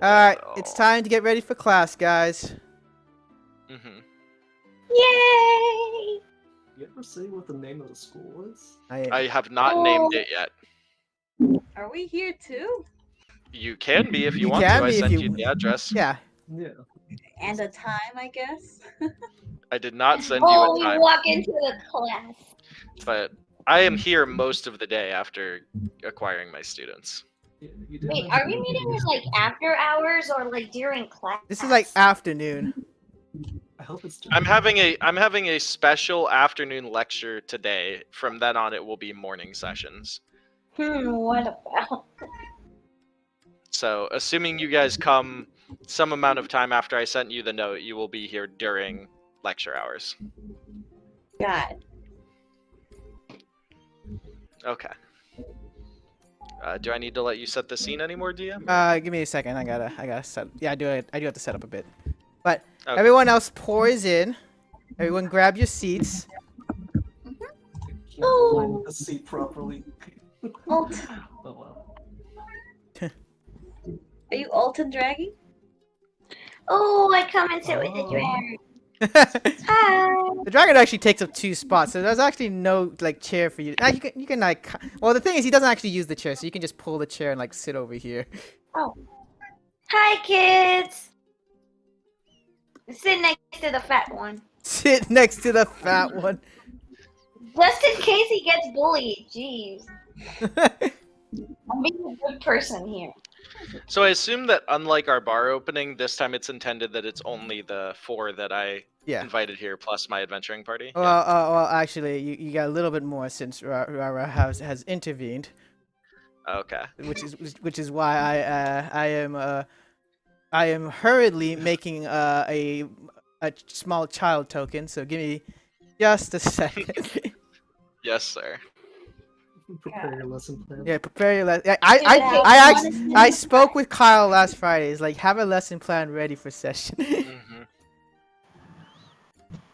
Alright, it's time to get ready for class, guys. Mm-hmm. Yay! You ever say what the name of the school is? I have not named it yet. Are we here too? You can be if you, You want can to. be I if sent you- you the address. Yeah. Yeah. And a time, I guess. I did not send you Oh, a we time, walk into the class. but I am here most of the day after acquiring my students. Yeah, you did Wait, mention are we you meeting could in like after hours or like during class? This is like afternoon. I hope it's. I'm having a special afternoon lecture today. From then on, it will be morning sessions. What about? So, assuming you guys come some amount of time after I sent you the note, you will be here during lecture hours. God. Okay. Do I need to let you set the scene anymore, DM? Give me a second. I gotta set. Yeah, I do have to set up a bit. But Okay. everyone else pours in. Everyone grab your seats. Can't align the seat properly. Alt. Oh well. Are you Alton dragging? Oh, I come and sit with the Oh. dragon. The Hi. dragon actually takes up 2 spots, so there's actually no like chair for you. You can like. Well, the thing is, he doesn't actually use the chair, so you can just pull the chair and like sit over here. Hi, kids. Sit next to the fat one. Sit next to the fat one. Just in case he gets bullied. Jeez. I'm being a good person here. So I assume that unlike our bar opening, this time it's intended that it's only the 4 that I Yeah. invited here plus my adventuring party. Well, actually, you got a little bit more since Rara has intervened, Okay. which is why I am hurriedly making a small child token. So give me just a second. Yes, sir. Prepare your lesson plan. Yeah, prepare your lesson. Honestly. I spoke with Kyle last Friday. He's like, have a lesson plan ready for session. Hmm.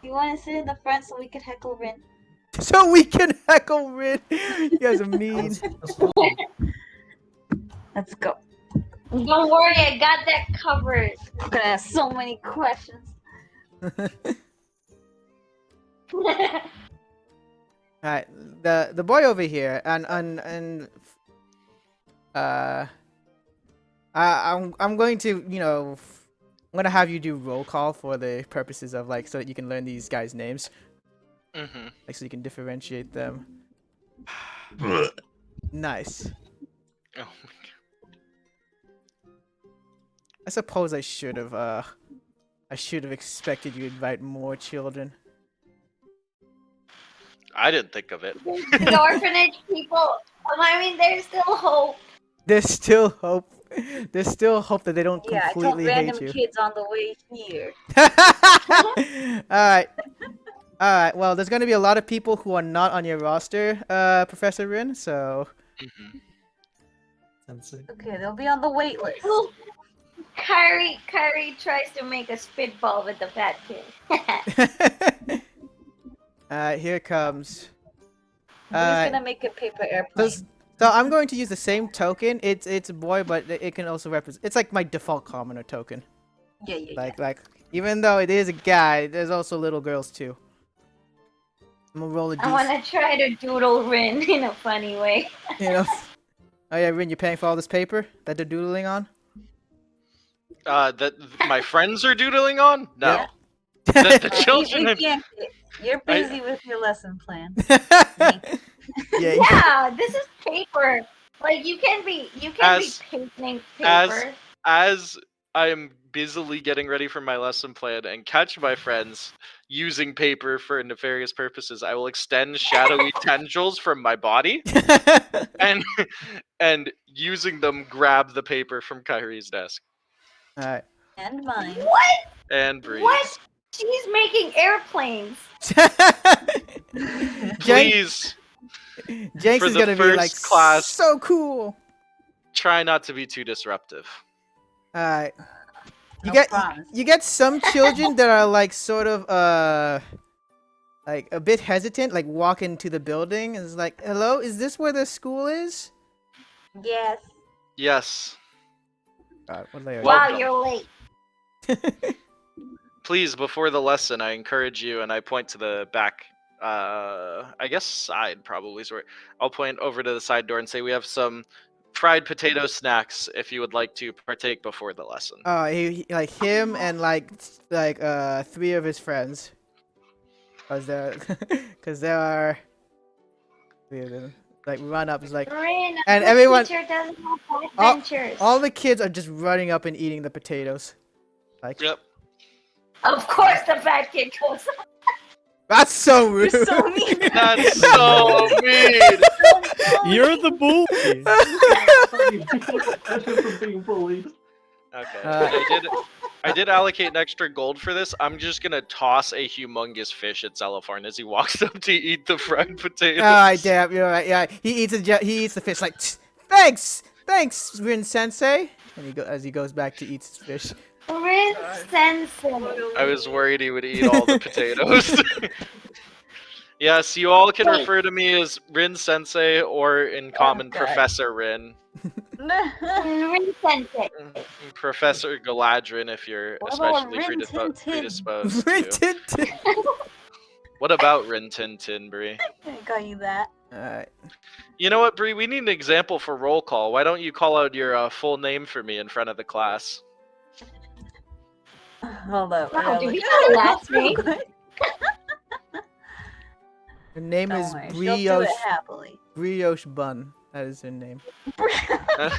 You want to sit in the front so we can heckle Rin? So we can heckle Rin. You guys are mean. That's fine. Let's go. Don't worry, I got that covered. I'm gonna ask so many questions. Alright, the boy over here, and I'm going to, I'm gonna have you do roll call for the purposes of like so that you can learn these guys' names, Hmm. like so you can differentiate them. Nice. Oh I suppose I should have expected you to invite more children. I didn't think of it. The orphanage people. I mean, there's still hope. There's still hope. There's still hope that they don't Yeah, I told completely hate random you. kids on the way here. Alright. Alright, well, there's going to be a lot of people who are not on your roster, Professor Rin, so... Hmm. Sensei. Okay, they'll be on the wait list. Ooh. Kyrie tries to make a spitball with the fat kid. Alright, here it comes. Who's Alright, gonna make a paper airplane? so I'm going to use the same token. It's a boy, but it can also represent... It's like my default commoner token. Yeah. Like, even though it is a guy, there's also little girls too. I'm gonna roll a I want d. to try to doodle Rin in a funny way. You know? Oh yeah, Rin, you're paying for all this paper that they're doodling on? That my friends are doodling on? No. Yeah. The We children. can't. You're busy with your lesson plan. Yeah. Yeah, this is paper. Like you can be As- painting as- paper. As I am busily getting ready for my lesson plan and catch my friends using paper for nefarious purposes, I will extend shadowy tendrils from my body and using them grab the paper from Kyrie's desk Alright. And mine. What? and breathe. What? She's making airplanes. Please Jenks For is the gonna be first like class- so cool. try not to be too disruptive. Alright. You No promise. get some children that are like sort of like a bit hesitant, like walk into the building and it's like, hello, is this where the school is? Yes. Yes. God, what did I Wow, Welcome. you're late. Please, before the lesson, I encourage you, and I point to the back. I guess side probably is where I'll point over to the side door and say we have some fried potato snacks if you would like to partake before the lesson. like him and like 3 of his friends. Cause there are 3 of them. Like run up is like Rin, and a everyone- teacher doesn't have all- adventures. all the kids are just running up and eating the potatoes. Like Yep. Of course, the fat kid goes. that's so rude. You're so mean. That's so mean. You're the bully. From being bullied. Okay. I did allocate an extra gold for this. I'm just gonna toss a humongous fish at Zelopharn as he walks up to eat the fried potatoes. Alright, damn, you're right. Yeah, he eats the fish like, thanks, Rin Sensei. And as he goes back to eat his fish. Rin Sensei. I was worried he would eat all the potatoes. Yes, you all can refer to me as Rin Sensei or in common God. Professor Rin. Rin Sensei. Professor Galadrin if you're What about especially Rin Tin Tin? predisposed Rin to. Tin Tin. What about Rin Tin Tin, Bree? I got you that. Alright. You know what, Bree? We need an example for roll call. Why don't you call out your full name for me in front of the class? Hold up. I Wow, gotta do we look have a it up last real name? quick. Her name Don't is worry, she'll do it happily. Brioche Bun. That is her name.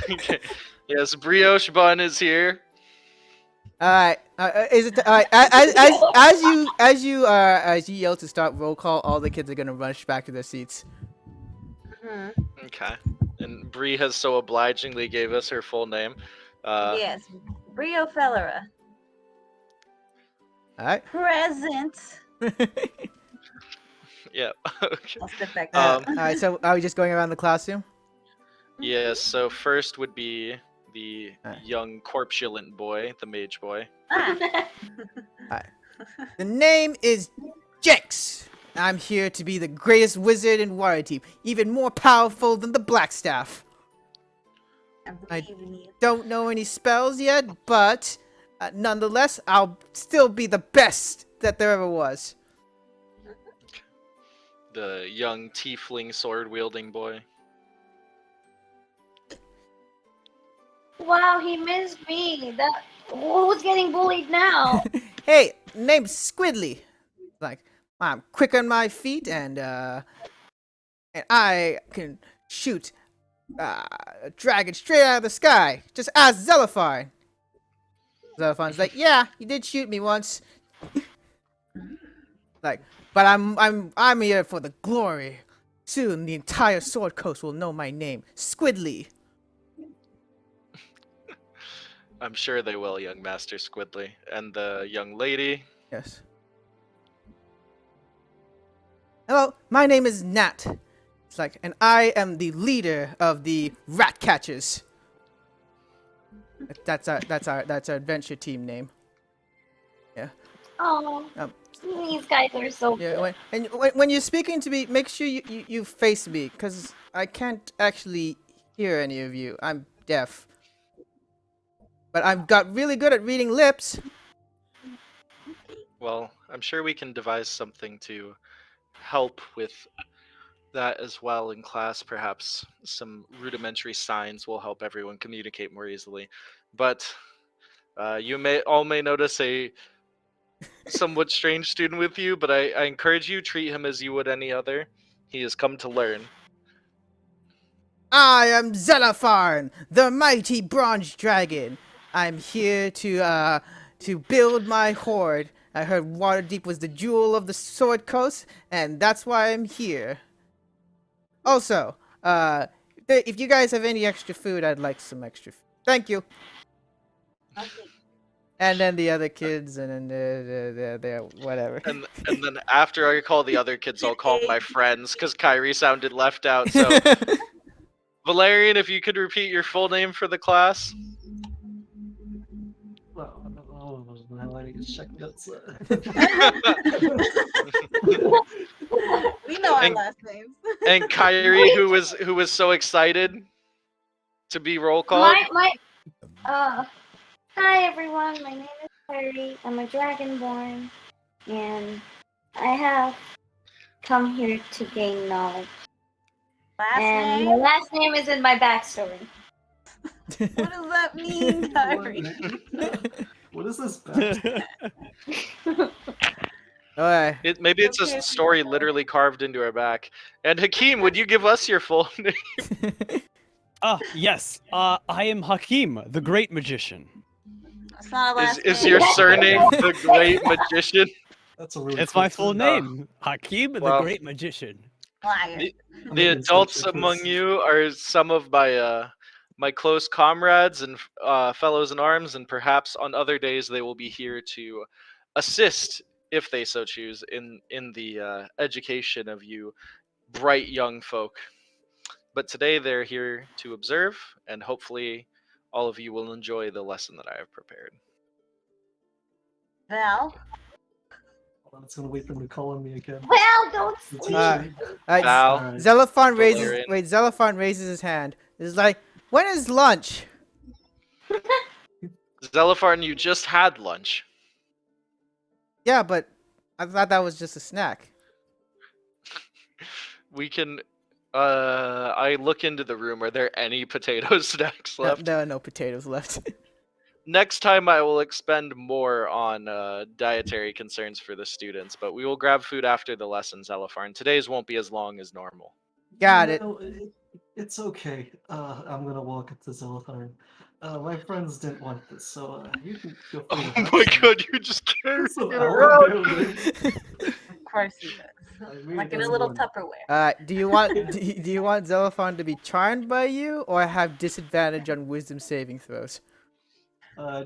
Okay. Yes, Brioche Bun is here. Alright, is it alright? As you yell to start roll call, all the kids are gonna rush back to their seats. Mhm. Okay. And Bree has so obligingly gave us her full name. Yes, Brio Fellera. Alright. Present. Yeah. Okay. I'll step back down. Alright, so are we just going around the classroom? Yes. So first would be the Alright. young corpulent boy, the mage boy. Ah. The name is Jinx. I'm here to be the greatest wizard in Waterdeep, even more powerful than the Blackstaff. I believe in you. Don't know any spells yet, but nonetheless, I'll still be the best that there ever was. The young tiefling sword wielding boy. Wow, he missed me. Who's getting bullied now? Hey, name's Squidly. Like, I'm quick on my feet, and I can shoot a dragon straight out of the sky. Just ask Zelopharn. Zelopharn's like, yeah, you did shoot me once. Like, but I'm here for the glory. Soon the entire Sword Coast will know my name, Squidly. I'm sure they will, young Master Squidly. And the young lady. Yes. Hello, my name is Nat. It's like, and I am the leader of the Rat Catchers. That's our adventure team name. Oh, Um, these guys are so Yeah, good. when you're speaking to me, make sure you face me, because I can't actually hear any of you. I'm deaf. But I've got really good at reading lips. Well, I'm sure we can devise something to help with that as well in class. Perhaps some rudimentary signs will help everyone communicate more easily. But you may notice a somewhat strange student with you, but I encourage you treat him as you would any other. He has come to learn. I am Zelopharn, the mighty bronze dragon. I'm here to build my hoard. I heard Waterdeep was the jewel of the Sword Coast, and that's why I'm here. Also, if you guys have any extra food, I'd like some extra food. Thank you. Okay. And then the other kids, and then the whatever. And then after I call the other kids, I'll call my friends, because Kyrie sounded left out. So, Valerian, if you could repeat your full name for the class. Well, now I need to check notes. We know our And- last names. And Kyrie, who was so excited to be roll called. My Hi everyone, my name is Harry. I'm a dragonborn, and I have come here to gain knowledge. Last And my name? last name is in my backstory. What does that mean, Kyrie? What is this back? Alright. Maybe it's Okay, a story literally carved into her back. And Hakeem, would you give us your full name? Yes. I am Hakim, the great magician. That's not a last Is name. your surname the Great Magician? That's a really It's cool my full surname. name. Hakim, the Well. great magician. Liar. The adults among you are some of my close comrades and fellows in arms, and perhaps on other days they will be here to assist, if they so choose, in the education of you bright young folk. But today they're here to observe, and hopefully all of you will enjoy the lesson that I have prepared. Val? I'm just gonna wait for him to call on me again. Well, don't The sleep. teacher. Val, Alright. Xenophon Valerian. Xenophon raises his hand. It's like, when is lunch? Zelopharn, you just had lunch. Yeah, but I thought that was just a snack. We can. I look into the room. Are there any potato snacks No, left? there are no potatoes left. Next time I will expend more on dietary concerns for the students, but we will grab food after the lessons, Elipharn. Today's won't be as long as normal. Got it. It's okay. I'm gonna walk up to Zelotharn. My friends didn't want this, so you can feel free Oh to have my some. god, you just carried Some it olive around! oil. Of course he does. Maybe Like he in a doesn't little want- Tupperware. Do you want do you want Xenophon to be charmed by you or have disadvantage on wisdom saving throws?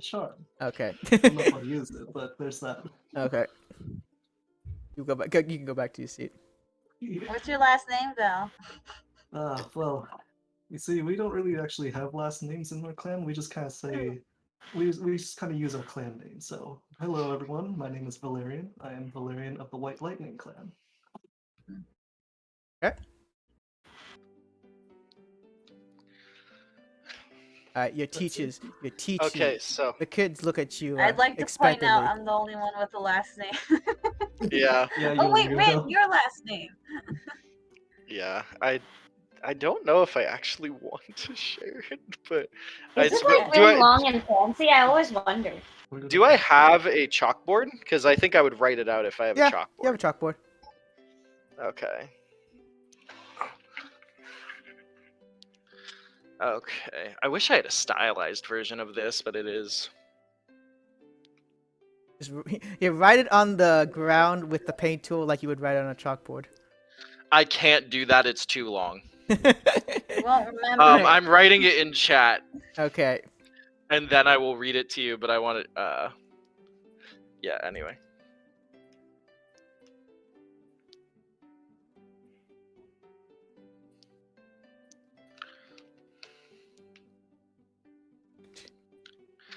Charm. Okay. I don't know if I'll use it, but there's that. Okay. You go back. You can go back to your seat. What's your last name, Val? Well, you see, we don't really actually have last names in our clan. We just kind of say, we just kind of use our clan name. So, hello everyone. My name is Valerian. I am Valerian of the White Lightning clan. Okay. Your teachers. Okay, so The kids look at you. I'd like to point expectantly. out I'm the only one with the last name. yeah, Yeah, Oh wait, you Rin, know. your last name. yeah, I don't know if I actually want to share it, but Is I it like do really I long and fancy? I always wonder. do I have a chalkboard? Because I think I would write it out if I have Yeah, a chalkboard. you have a chalkboard. Okay. Okay. I wish I had a stylized version of this, but it is. You write it on the ground with the paint tool like you would write on a chalkboard. I can't do that. It's too long. You won't remember it. I'm writing it in chat, Okay. and then I will read it to you. But I want it. Yeah. Anyway.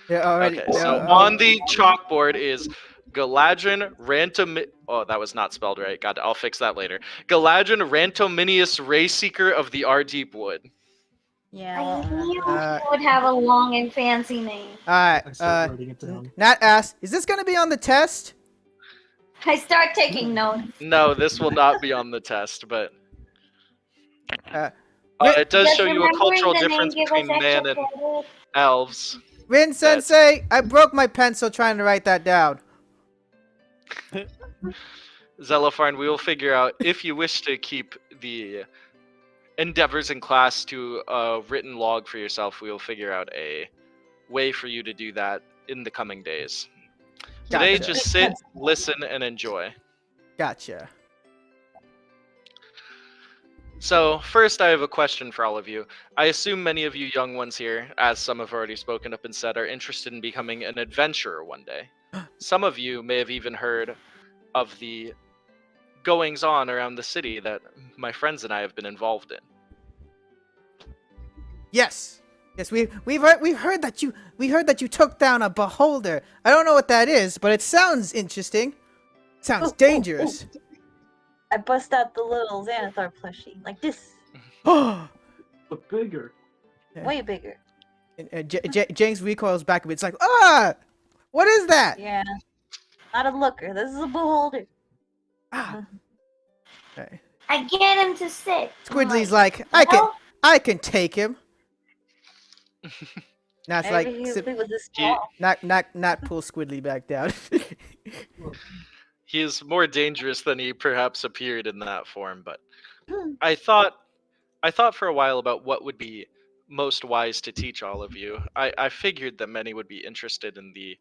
Yeah, already. Okay. So on the chalkboard is Galadrin Rantom. Oh, that was not spelled right. God, I'll fix that later. Galadrin Rantominius Rayseeker of the Ardeep Wood. Yeah, I I won't knew remember. you would have a long and fancy name. I Alright, start writing it down. Nat asks, is this gonna be on the test? I start taking notes. No, this will not be on the test, but Uh, it does Does show you a remembering cultural the name difference give us between man extra and credit? elves. Rin Sensei, I broke my pencil trying to write that down. Zelopharn, we will figure out if you wish to keep the endeavors in class to a written log for yourself. We will figure out a way for you to do that in the coming days. Today, Gotcha. just sit, listen, and enjoy. Gotcha. So, first, I have a question for all of you. I assume many of you young ones here, as some have already spoken up and said, are interested in becoming an adventurer one day. Some of you may have even heard of the goings on around the city that my friends and I have been involved in. Yes. Yes, we've heard that you took down a beholder. I don't know what that is, but it sounds interesting. Sounds dangerous. I bust out the little Xanathar plushie. Like this. Oh. But bigger. Yeah. Way bigger. James recoils back a bit. It's like, ah, what is that? Yeah. Not a looker. This is a beholder. Ah. Right. I get him to sit. I'm Squidly's like, I can take him. Now it's like, Maybe if he was this He, small. not pull Squidly back down. he is more dangerous than he perhaps appeared in that form, but Hmm. I thought for a while about what would be most wise to teach all of you. I figured that many would be interested in the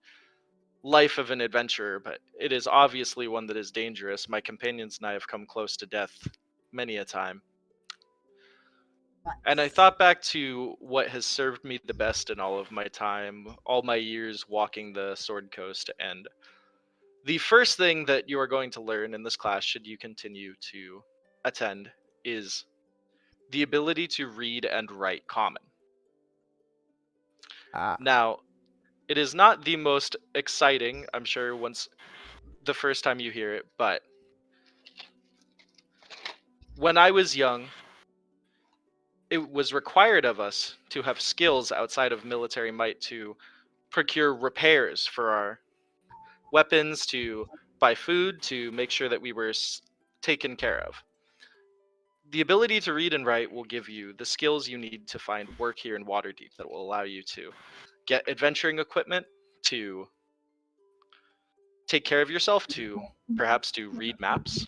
life of an adventurer, but it is obviously one that is dangerous. My companions and I have come close to death many a time. And I thought back to what has served me the best in all of my time, all my years walking the Sword Coast, and the first thing that you are going to learn in this class, should you continue to attend, is the ability to read and write common. Ah. Now, it is not the most exciting, I'm sure, once the first time you hear it, but when I was young, it was required of us to have skills outside of military might to procure repairs for our weapons, to buy food, to make sure that we were taken care of. The ability to read and write will give you the skills you need to find work here in Waterdeep that will allow you to get adventuring equipment, to take care of yourself, to perhaps to read maps,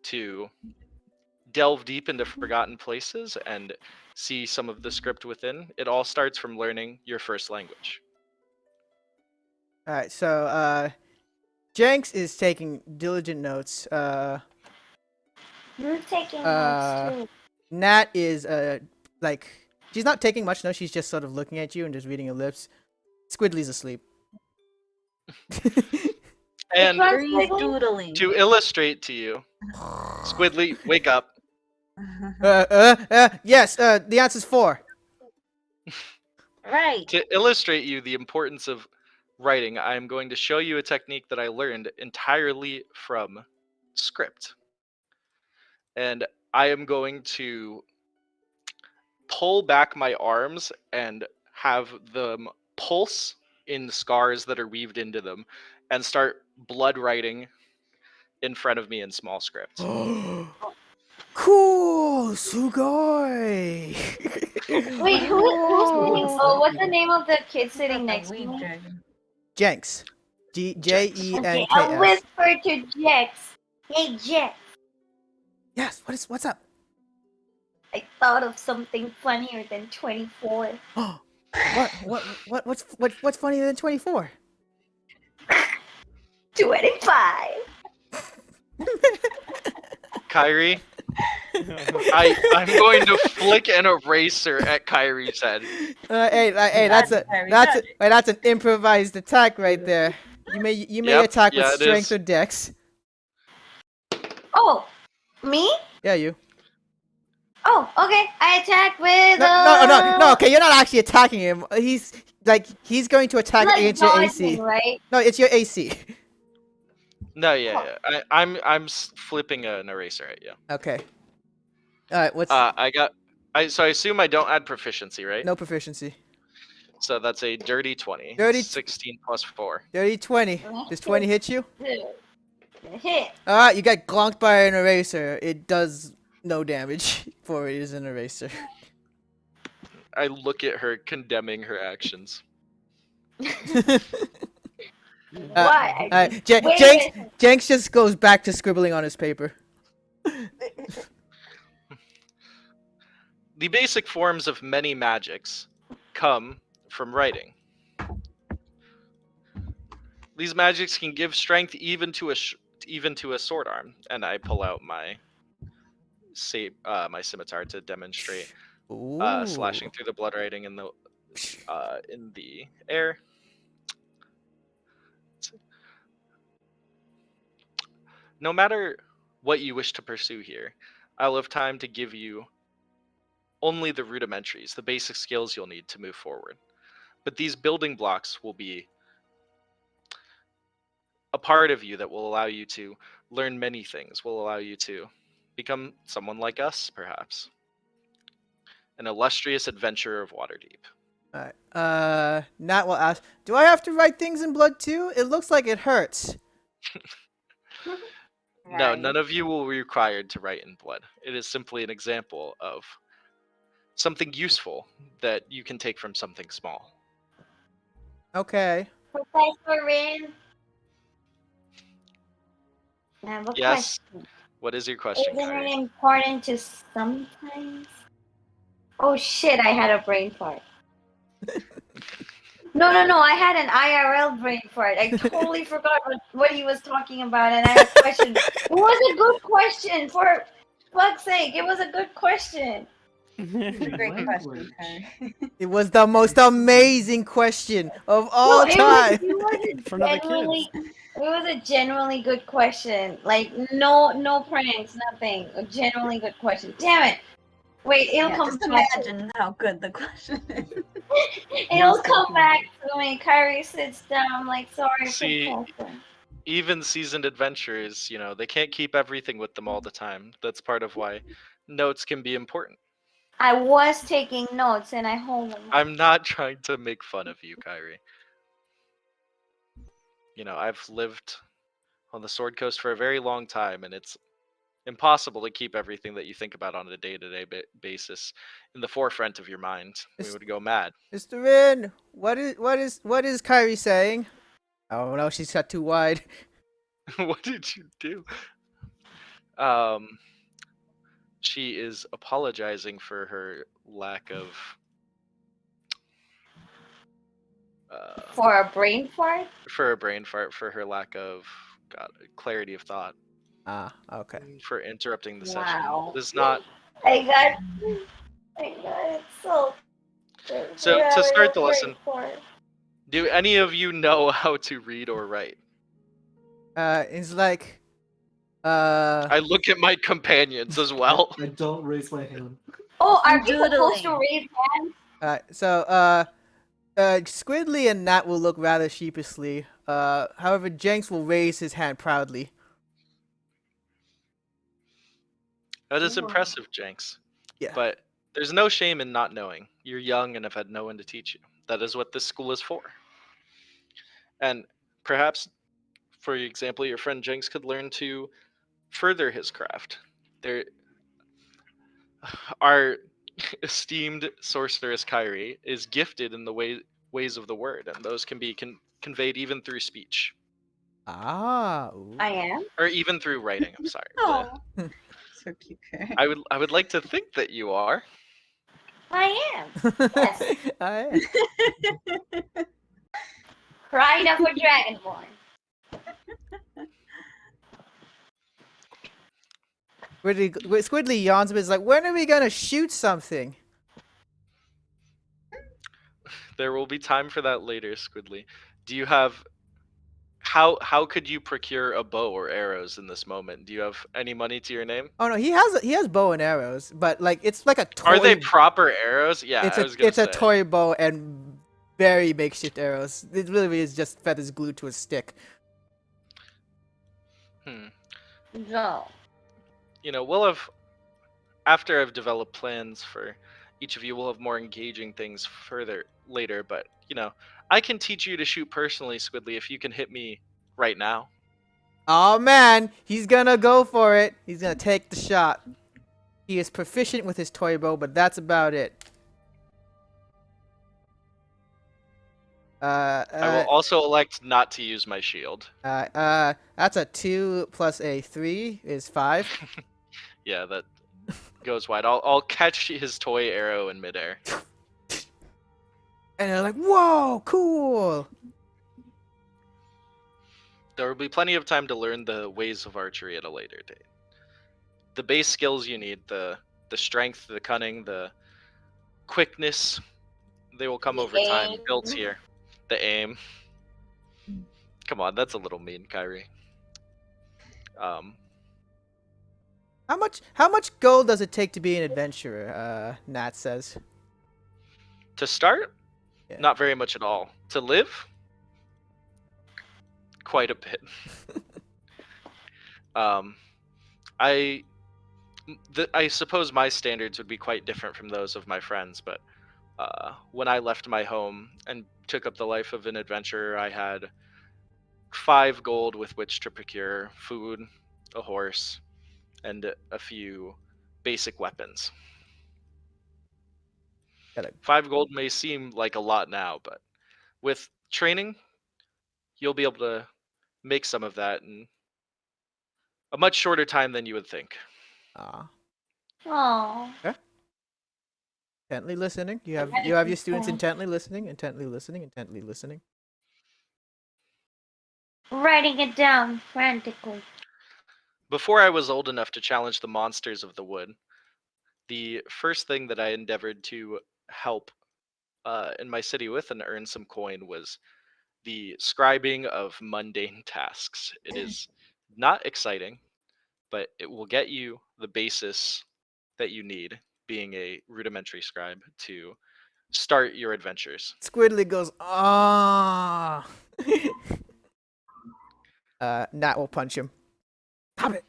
to delve deep into forgotten places and see some of the script within. It all starts from learning your first language. All right, so Jenks is taking diligent notes. You're taking Uh, notes too. Nat is like she's not taking much notes. She's just sort of looking at you and just reading her lips. Squidly's asleep. And Which one's Breeze Squidly? doodling. to illustrate to you, Squidly, wake up. Yes. The answer's 4. Right. To illustrate you the importance of writing, I am going to show you a technique that I learned entirely from script. And I am going to pull back my arms and have them pulse in scars that are weaved into them and start blood writing in front of me in small script. Cool, Sugoi. Wait, who's sitting? Oh, what's the name of the kid sitting That's a next to weed me? dragon. Jenks. Jenks. Okay, I'll whisper to Jex. Hey, Jex, Yes. What's up? I thought of something funnier than 24. What's funnier than 24? 25. Kyrie, I'm going to flick an eraser at Kyrie's head. Hey, that's an improvised attack right there. You may Yep, attack with yeah, it strength is. or dex. Oh, me? Yeah, you. Oh, okay. I attack with. No. Okay, you're not actually attacking him. He's going to attack Like against your dodging, AC. right? No, it's your AC. No, yeah. I'm flipping an eraser at you. Okay. All right. What's So I assume I don't add proficiency, right? no proficiency? So that's a dirty 20. Dirty 16 plus 4. Dirty 20. Does 20 hit you? Hit. All right, you got glonked by an eraser. It does no damage, for it is an eraser. I look at her, condemning her actions. Why? Jenks just goes back to scribbling on his paper. The basic forms of many magics come from writing. These magics can give strength even to a sword arm, and I pull out my scimitar to demonstrate slashing through the blood writing in the air. No matter what you wish to pursue here, I'll have time to give you only the rudimentaries, the basic skills you'll need to move forward. But these building blocks will be a part of you that will allow you to learn many things, will allow you to become someone like us, perhaps. An illustrious adventurer of Waterdeep. Alright. Nat will ask, do I have to write things in blood too? It looks like it hurts. No, Right. none of you will be required to write in blood. It is simply an example of something useful that you can take from something small. Okay. Professor Rin, I have a Yes. question. What is your question, Isn't Kyrie? it important to sometimes? Oh shit! I had a brain fart. No, I had an IRL brain fart. I totally forgot what he was talking about, and I had a question. It was a good question, for fuck's sake. It was a good question. Great question, Language. Kyrie. It was the most amazing question of No, all it time. was In front of the genuinely, kids. it was a genuinely good question. Like no pranks, nothing. A genuinely good question. Damn it! Wait, it'll Yeah, come just back. imagine how good the question is. It'll come back to me. Kyrie sits down. I'm like, sorry, See, Professor. even seasoned adventurers, they can't keep everything with them all the time. That's part of why notes can be important. I was taking notes and I hold them. I'm not trying to make fun of you, Kyrie. I've lived on the Sword Coast for a very long time, and it's impossible to keep everything that you think about on a day-to-day basis in the forefront of your mind. We It's- would go mad. Mr. Rin, what is Kyrie saying? Oh no, she's got too wide. What did you do? Um, she is apologizing for her lack of For a brain fart? for a brain fart, for her lack of clarity of thought, Ah, okay. for interrupting the Wow. session. It is not. I got so. So to start the lesson, Fart. do any of you know how to read or write? It's like, I look at my companions as well. I don't raise my hand. Oh, are I'm we supposed to doodling. raise hands? Squidly and Nat will look rather sheepishly. However, Jenks will raise his hand proudly. That is Ooh. impressive, Jenks. Yeah. But there's no shame in not knowing. You're young and have had no one to teach you. That is what this school is for. And perhaps, for example, your friend Jenks could learn to further his craft. Our esteemed sorceress Kyrie is gifted in the ways of the word, and those can be conveyed even through speech, Ah. Ooh. I am. or even through writing. I'm sorry. Oh, so cute, Kyrie. I would like to think that you are. I am. Yes. I am. Crying up for Dragonborn. Squidly yawns a bit. Is like, when are we gonna shoot something? There will be time for that later, Squidly. Do you have how could you procure a bow or arrows in this moment? Do you have any money to your name? Oh no, he has bow and arrows, but like it's like a toy. Are they proper arrows? Yeah, It's I was gonna a say. toy bow and very makeshift arrows. It really is just feathers glued to a stick. No. We'll have, after I've developed plans for each of you, we'll have more engaging things further later. But I can teach you to shoot personally, Squidly, if you can hit me right now. Oh man, he's gonna go for it. He's gonna take the shot. He is proficient with his toy bow, but that's about it. I will also elect not to use my shield. That's a 2 plus a 3 is 5. Yeah, that goes wide. I'll catch his toy arrow in midair. And they're like, whoa, cool. There will be plenty of time to learn the ways of archery at a later date. The base skills you need, the strength, the cunning, the quickness, they will come over time, built here. The aim. Come on, that's a little mean, Kyrie. How much gold does it take to be an adventurer? Nat says. To start, Yeah. not very much at all. To live, quite a bit. I suppose my standards would be quite different from those of my friends, but when I left my home and took up the life of an adventurer, I had 5 gold with which to procure food, a horse, and a few basic weapons. Got it. 5 gold may seem like a lot now, but with training, you'll be able to make some of that in a much shorter time than you would think. Ah. Oh. Intently listening. You have That your is students cool. intently listening, intently listening, intently listening. Writing it down frantically. Before I was old enough to challenge the monsters of the wood, the first thing that I endeavored to help in my city with and earn some coin was the scribing of mundane tasks. It is not exciting, but it will get you the basis that you need, being a rudimentary scribe, to start your adventures. Squidly goes, ah. Nat will punch him. Stop it.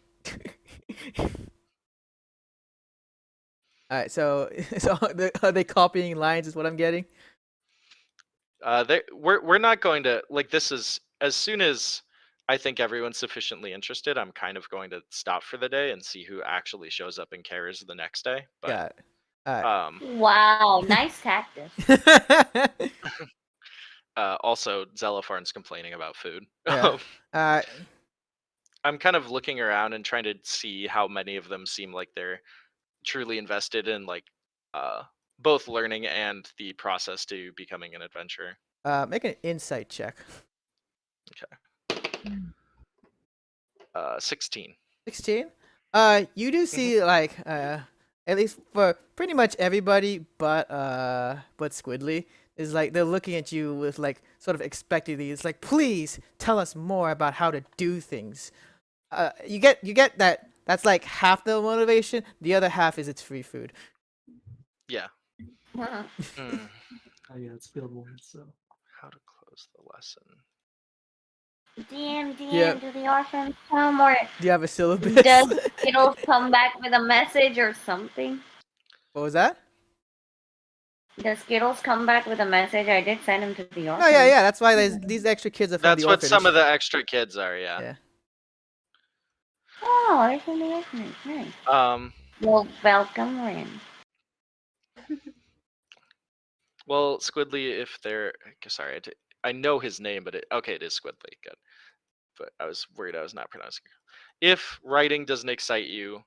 All right, so are they copying lines? Is what I'm getting. We're not going to like this is as soon as I think everyone's sufficiently interested. I'm kind of going to stop for the day and see who actually shows up and cares the next day. But Got it. All Wow, nice cactus. right. also Zelafarn's complaining about food. Yeah. I'm kind of looking around and trying to see how many of them seem like they're truly invested in like both learning and the process to becoming an adventurer. Make an insight check. 16. 16. You do see like at least for pretty much everybody, but Squidly is like they're looking at you with like sort of expectantly. It's like, please tell us more about how to do things. You get that. That's like half the motivation. The other half is it's free food. Yeah. Mm, Oh yeah, it's field one, so. how to close the lesson? DM, Yeah. do the orphans come or Do you have a syllabus? does Skittles come back with a message or something? What was that? Does Skittles come back with a message? I did send him to the Oh orphanage. yeah. That's why these extra kids are from That's the what orphanage. some of the extra kids are, yeah. Yeah. Oh, they're from the orphanage. Nice. Well, welcome, Rin. Well, Squidly, if they're sorry, I know his name, but okay, it is Squidly. Good, but I was worried I was not pronouncing it. If writing doesn't excite you,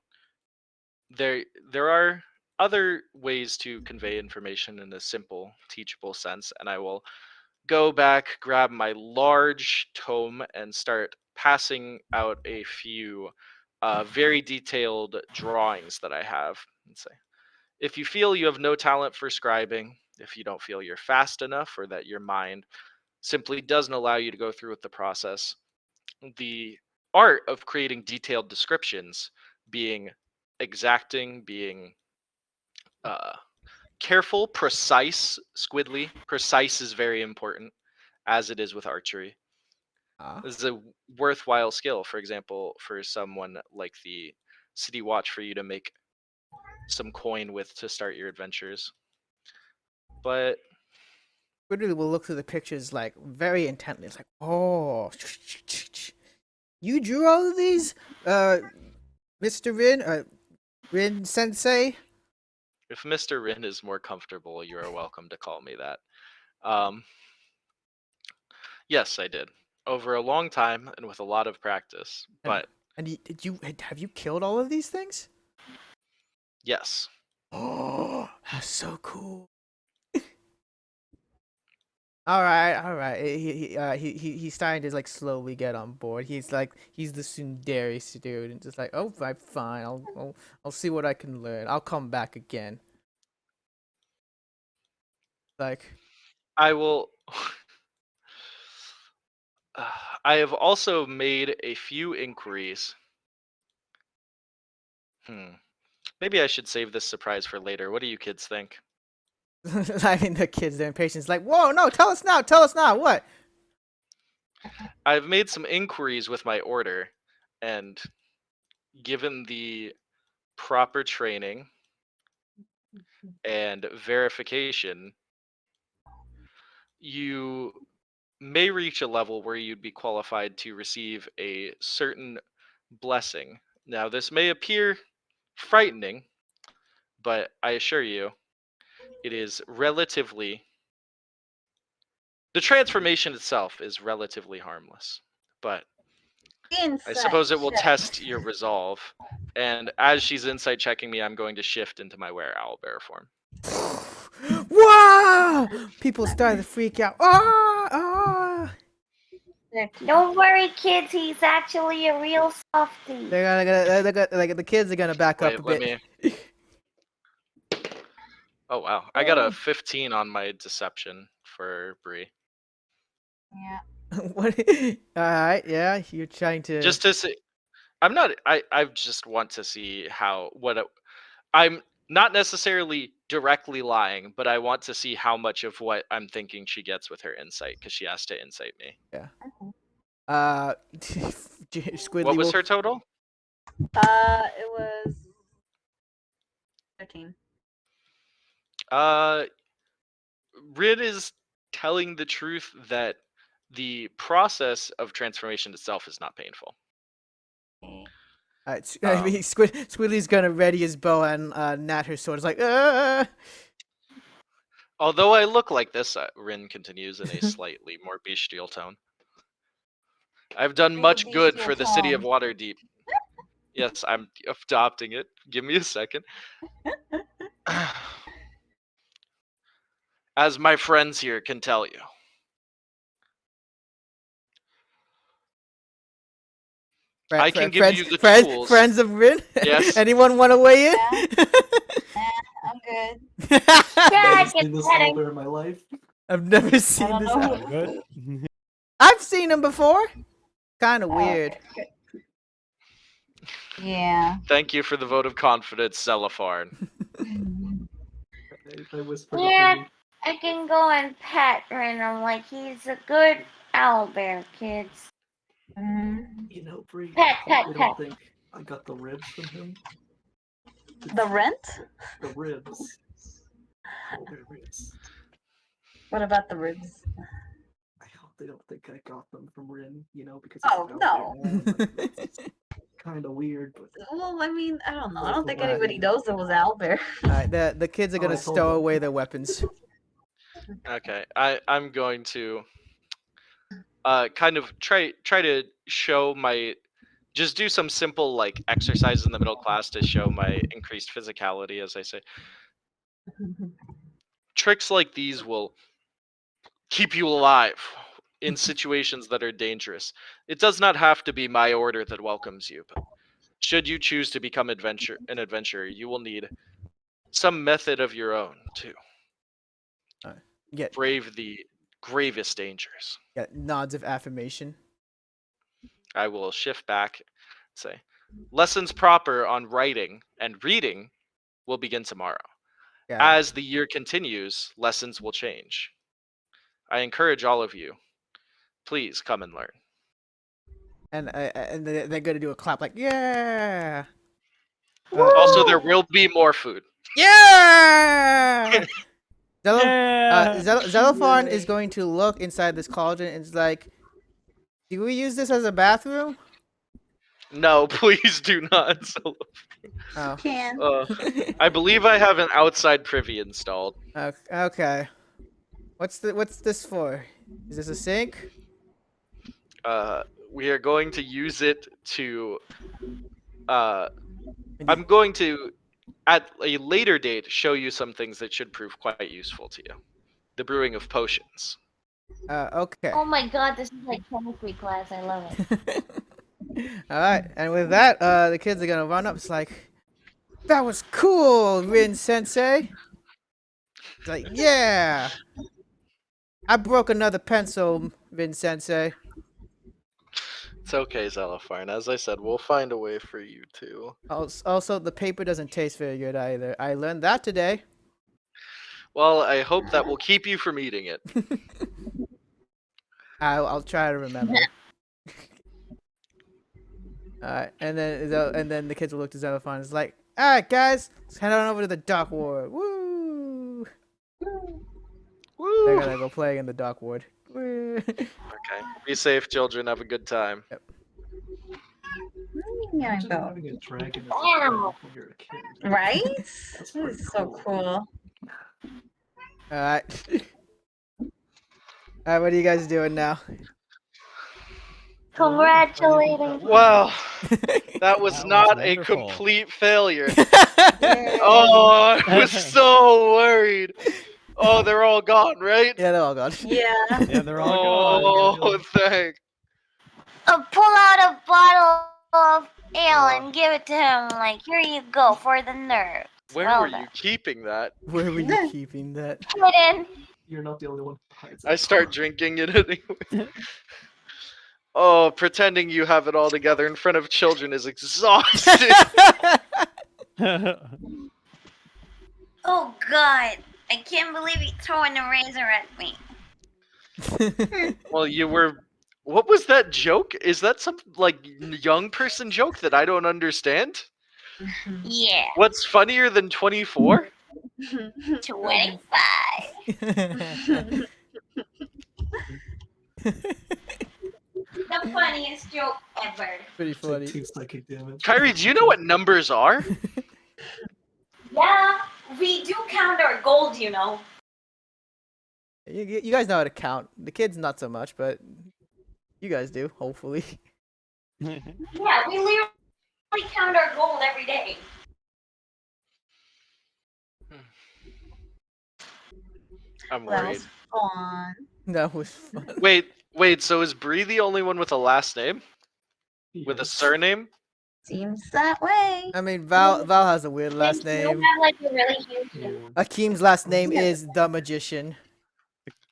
there are other ways to convey information in a simple, teachable sense, and I will go back, grab my large tome, and start passing out a few very detailed drawings that I have. And say, if you feel you have no talent for scribing, if you don't feel you're fast enough, or that your mind simply doesn't allow you to go through with the process, the art of creating detailed descriptions, being exacting, being careful, precise, Squidly, precise is very important, as it is with archery. Ah. This is a worthwhile skill, for example, for someone like the City Watch, for you to make some coin with to start your adventures. But Squidly will look through the pictures like very intently. It's like, oh, you drew all of these, Mr. Rin, Rin Sensei. if Mr. Rin is more comfortable, you are welcome to call me that. Um, yes, I did. Over a long time and with a lot of practice. But And have you killed all of these things? yes, Oh, that's so cool. All right. He's starting to like slowly get on board. He's the tsundere student. Just like, oh, fine. I'll see what I can learn. I'll come back again. Like, I will. I have also made a few inquiries. Maybe I should save this surprise for later. What do you kids think? I mean, the kids, their impatience, like, whoa, no, tell us now. Tell us now. What? I've made some inquiries with my order, and given the proper training and verification, you may reach a level where you'd be qualified to receive a certain blessing. Now, this may appear frightening, but I assure you, it is relatively. The transformation itself is relatively harmless, but I Insight suppose it will check. test your resolve. And as she's insight checking me, I'm going to shift into my were owlbear form. Wow! People started to freak out. Ah! Ah! Don't worry, kids. He's actually a real softie. Like the kids are gonna back up a Wait, let bit. me. Oh wow, I got a 15 on my deception for Bree. Yeah. What? All right, yeah, you're trying to. Just to see, I'm not. I just want to see I'm not necessarily directly lying, but I want to see how much of what I'm thinking she gets with her insight, because she has to insight me. Squidly What was will. her total? It was 13. Rid is telling the truth that the process of transformation itself is not painful. Okay. I mean, Squidly's gonna ready his bow and nat her sword. It's like, Although I look like this, Rin continues in a slightly more bestial tone. I've done Very much good bestial for the city of tone. Waterdeep. Yes, I'm adopting it. Give me a second. As my friends here can tell you. I can give you the tools. Friends of Rin. Yes. Anyone want to weigh in? I'm good. Yeah, I Never get seen this that. owlbear in my life. I've never I seen don't this. know All who. good. I've seen him before. Kind of Oh, weird. Yeah. Thank you for the vote of confidence, Celopharn. I whispered Yeah, it. I can go and pat Rin. I'm like, he's a good owlbear, kids. Mhm. You know, Bree, Pat, I pat, don't pat. think I got the ribs from him. The rent? The ribs. Owlbear ribs. What about the ribs? I hope they don't think I got them from Rin, because Oh, no. Kind of weird, but Well, I mean, I don't know. I Like don't the think way- anybody knows it was Albert. Alright, the kids are Oh, gonna I told stow them. away their weapons. Okay, I'm going to kind of try to show my just do some simple like exercise in the middle class to show my increased physicality, as I say. Tricks like these will keep you alive in situations that are dangerous. It does not have to be my order that welcomes you, but should you choose to become an adventurer, you will need some method of your own to Get brave the gravest dangers. nods of affirmation. I will shift back and say, lessons proper on writing and reading will begin tomorrow. Yeah. As the year continues, lessons will change. I encourage all of you, please come and learn. And they're gonna do a clap like, yeah. Also, there will be more food. Yeah. Yeah. Xenophon is going to look inside this cauldron and is like, do we use this as a bathroom? No, please do not. Oh. Can. I believe I have an outside privy installed. Okay. What's this for? Is this a sink? We are going to use it to. I'm going to, at a later date, show you some things that should prove quite useful to you. The brewing of potions. Okay. Oh my god, this is like chemistry class. I love it. All right, and with that, the kids are gonna run up. It's like, that was cool, Rin Sensei. It's like, yeah. I broke another pencil, Rin Sensei. It's okay, Zelopharn. As I said, we'll find a way for you to. Also, the paper doesn't taste very good either. I learned that today. Well, I hope that will keep you from eating it. I'll try to remember. Alright, and then the kids will look to Xenophon. It's like, alright, guys, let's head on over to the dock ward. Woo! They're gonna go play in the dock ward. Okay. Be safe, children. Have a good time. Yeah, Imagine go. having a dragon as a pet when you're a kid. Right? That's This pretty is so cool. Alright. Alright, what are you guys doing now? Congratulating. Well, that was That was not a wonderful. complete failure. Oh, I was so worried. Oh, they're all gone, right? Yeah, they're all gone. Yeah. Yeah, they're all gone. Oh, thank. Pull out a bottle of ale and give it to him. Like, here you go for the nerves. Where Well were done. you keeping that? Where were you keeping that? Hidden. You're not the only one who hides it. I start drinking it anyway. Oh, pretending you have it all together in front of children is exhausting. Oh God! I can't believe he's throwing a razor at me. Well, you were. What was that joke? Is that some like young person joke that I don't understand? Yeah. What's funnier than 24? 25. The funniest joke ever. Pretty Take funny. 2 psychic damage. Kyrie, do you know what numbers are? Yeah, we do count our gold, you know. You guys know how to count. The kids not so much, but you guys do, hopefully. Yeah, we literally count our gold every day. I'm That worried. was fun. That was fun. Wait, so is Bree the only one with a last name? With a Yes. surname? Seems that way. I mean, Val has a weird last Since you name. have like a really huge Yeah. Akim's last name is the Magician,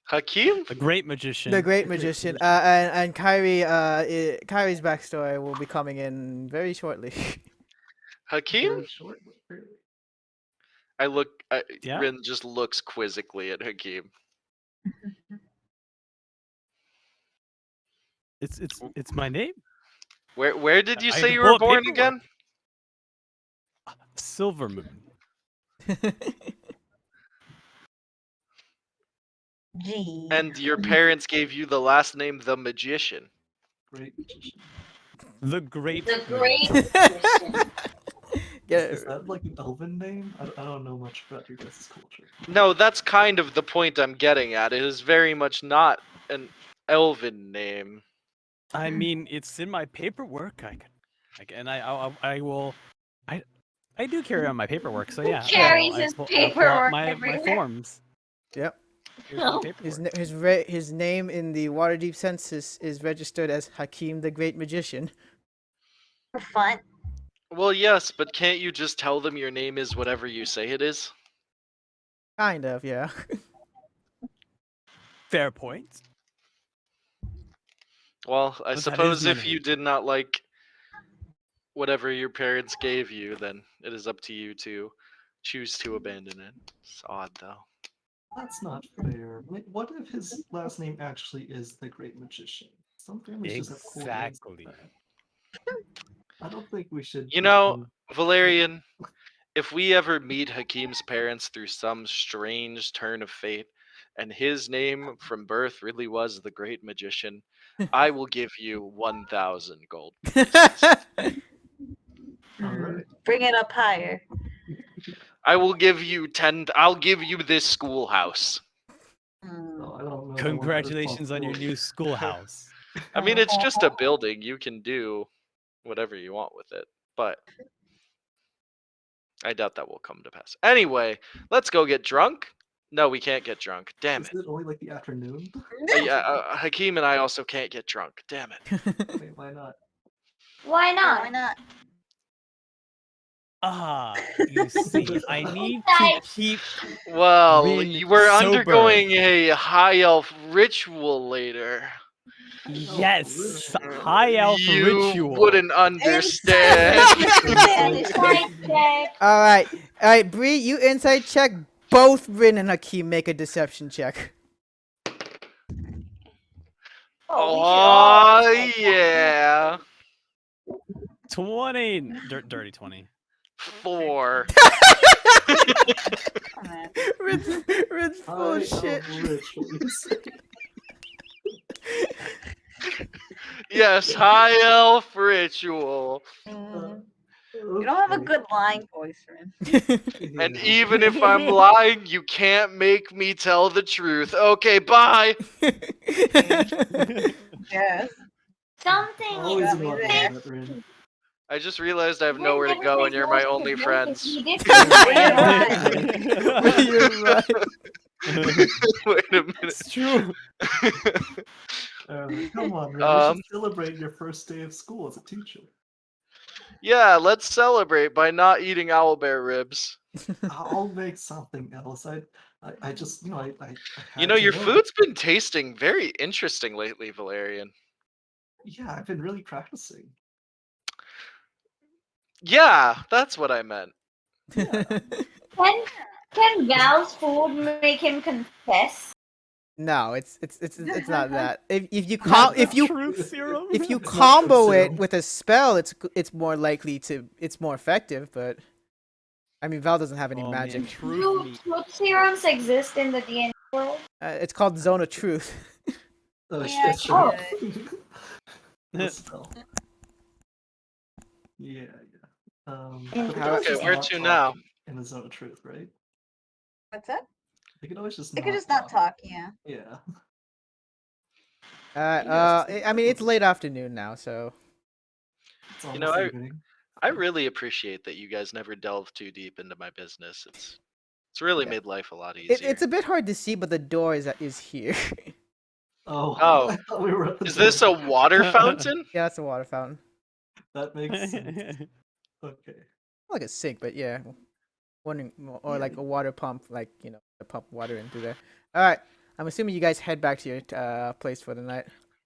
Hakeem? The great magician. the Great Magician. And Kyrie's backstory will be coming in very shortly. Hakeem? Very short, but very- Yeah. Rin just looks quizzically at Hakeem. It's my name. Where did you I say can you pull were up born paperwork. again? Silver Moon. Gee. And your parents gave you the last name the Magician. Great magician. The great. The Magician. great Get Is that like an elven name? I don't know much about your guys' culture. No, that's kind of the point I'm getting at. It is very much not an elven name. I mean, it's in my paperwork. And I will. I do carry on my paperwork, so yeah. carries I'll his pull out paperwork my everywhere? forms. Yep. Here's my Oh. paperwork. His name in the Waterdeep census is registered as Hakeem the Great Magician. For fun. Well, yes, but can't you just tell them your name is whatever you say it is? Kind of, yeah. Fair point. Well, I But that suppose is my if you name. did not like whatever your parents gave you, then it is up to you to choose to abandon it. It's odd, though. That's not fair. Like, what if his last name actually is the Great Magician? Some families just have cool names like Exactly. that. I don't think we should. You know, Valerian, if we ever meet Hakeem's parents through some strange turn of fate, and his name from birth really was the Great Magician, I will give you 1,000 gold. Alright. Bring it up higher. I will give you 10. I'll give you this schoolhouse. No, I don't know. if I want that Congratulations on your responsibility. new schoolhouse. I mean, it's just a building. You can do whatever you want with it, but I doubt that will come to pass. Anyway, let's go get drunk. No, we can't get drunk. Damn Is it. it only like the afternoon? Yeah, Hakeem and I also can't get drunk. Damn it. Wait, why not? Why Why not? not? You see, I need to Guys. keep. Well, Rin you were sober. undergoing a high elf ritual later. Yes, high elf you ritual. wouldn't understand. Insight check. Alright, Bree, you insight check. Both Rin and Hakeem make a deception check. Oh, yeah. 20. Dirty 20. 4. Oh, man. Rin's full High of shit. elf rituals. Yes, high elf ritual. Mm. You don't have a Okay, good lying voice, Rin. And yeah. even if I'm lying, you can't make me tell the truth. Okay, bye. Yes. Something Always got in me love with there. that, Rin. I just realized I have Rin nowhere to never go, says and you're no my to only Rin, friends. he did You're say right. You're right. Wait a minute. It's true. Come on, Rin. We should celebrate your first day of school as a teacher. Yeah, let's celebrate by not eating owlbear ribs. I'll make something else. I just, I You had know, to your know. food's been tasting very interesting lately, Valerian. Yeah, I've been really practicing. Yeah, that's what I meant. Can Val's food make him confess? No, it's not that. If you Not the if you truth serum. if you It's not combo truth it serum. with a spell, it's more likely to it's more effective. But I mean, Val doesn't have any Oh, magic. man, truth Do meat. truth serums exist in the D&D world? It's called Zone of Truth. Oh, Yeah, shit, sure. I The spell. Yeah. And But we can How- always Okay, just where not to talk now? in the zone of truth, right? What's that? We can always just They not could just not talk, yeah. Yeah. I mean, it's late afternoon now, so It's You know, almost evening. I really appreciate that you guys never delve too deep into my business. It's really Yeah. made life a lot easier. it's a bit hard to see, but the door is here. Oh, Oh. I thought we were at the Is this a door. water fountain? Yeah, that's a water fountain. That makes sense. Okay. Like a sink, but yeah, wondering, or Yeah. like a water pump, like to pump water into there. All right, I'm assuming you guys head back to your place for the night.